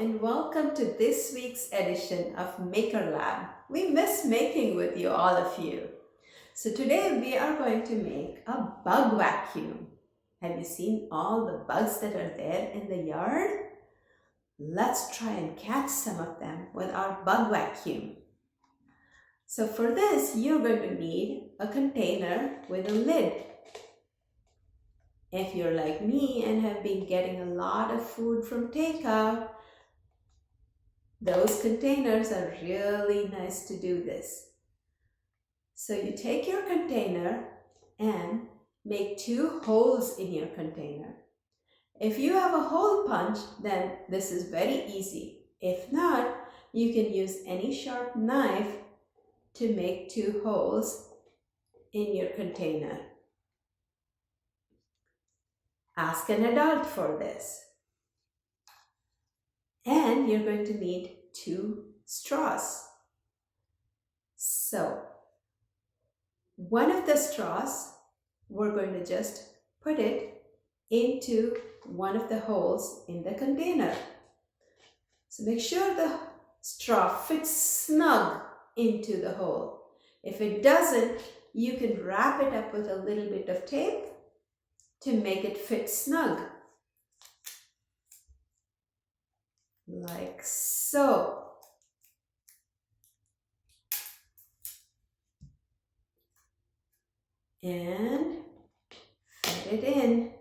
and welcome to this week's edition of Maker Lab. We miss making with you, all of you. So today we are going to make a bug vacuum. Have you seen all the bugs that are there in the yard? Let's try and catch some of them with our bug vacuum. So for this, you're going to need a container with a lid. If you're like me and have been getting a lot of food from takeout, those containers are really nice to do this. So you take your container and make 2 holes in your container. If you have a hole punch, then this is very easy. If not, you can use any sharp knife to make 2 holes in your container. Ask an adult for this. And you're going to need 2 straws. So, one of the straws, we're going to just put it into one of the holes in the container. So make sure the straw fits snug into the hole. If it doesn't, you can wrap it up with a little bit of tape to make it fit snug. Like so. And fit it in.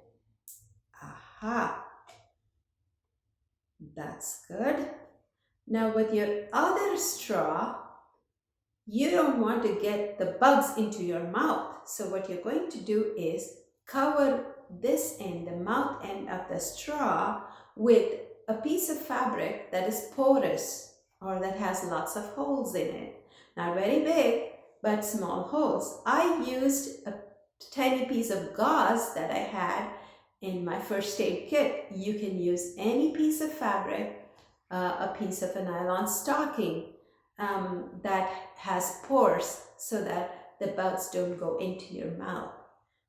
Aha. That's good. Now with your other straw, you don't want to get the bugs into your mouth. So what you're going to do is cover this end, the mouth end of the straw, with a piece of fabric that is porous or that has lots of holes in it. Not very big, but small holes. I used a tiny piece of gauze that I had in my first aid kit. You can use any piece of fabric, a piece of a nylon stocking that has pores so that the bugs don't go into your mouth.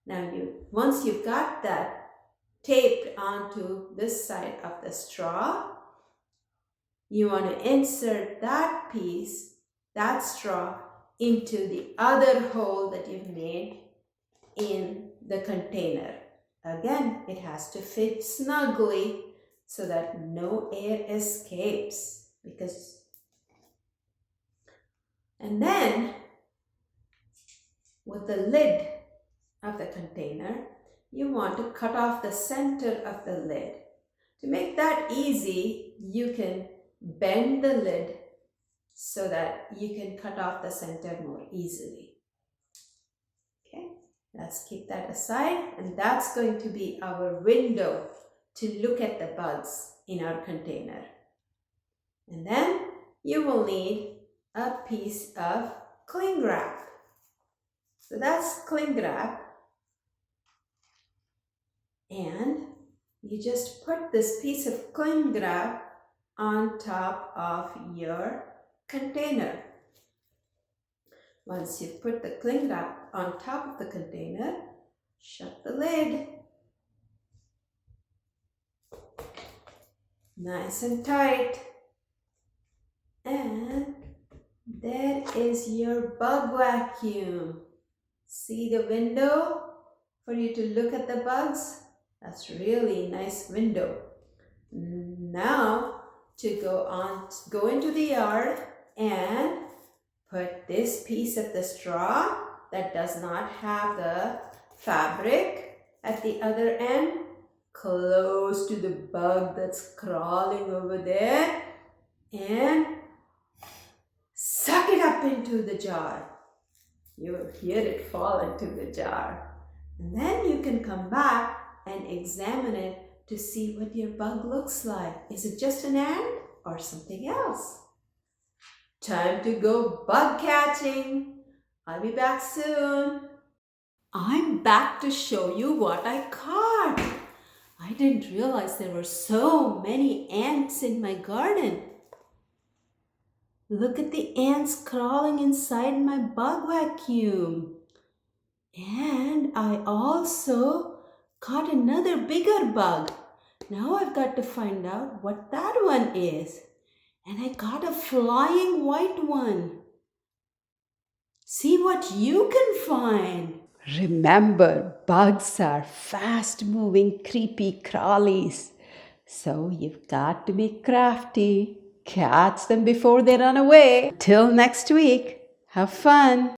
Now, once you've got that taped onto this side of the straw, you want to insert that piece, that straw, into the other hole that you've made in the container. Again, it has to fit snugly so that no air escapes. And then, with the lid of the container, you want to cut off the center of the lid. To make that easy, you can bend the lid so that you can cut off the center more easily. Okay, let's keep that aside, and that's going to be our window to look at the bugs in our container. And then you will need a piece of cling wrap. So that's cling wrap. And you just put this piece of cling wrap on top of your container. Once you've put the cling wrap on top of the container, shut the lid. Nice and tight. And there is your bug vacuum. See the window for you to look at the bugs? That's really nice window. Now to go into the yard and put this piece of the straw that does not have the fabric at the other end close to the bug that's crawling over there, and suck it up into the jar. You will hear it fall into the jar. And then you can come back and examine it to see what your bug looks like. Is it just an ant or something else? Time to go bug catching. I'll be back soon. I'm back to show you what I caught. I didn't realize there were so many ants in my garden. Look at the ants crawling inside my bug vacuum. And I also caught another bigger bug. Now I've got to find out what that one is. And I got a flying white one. See what you can find. Remember, bugs are fast moving, creepy crawlies. So you've got to be crafty. Catch them before they run away. Till next week, have fun.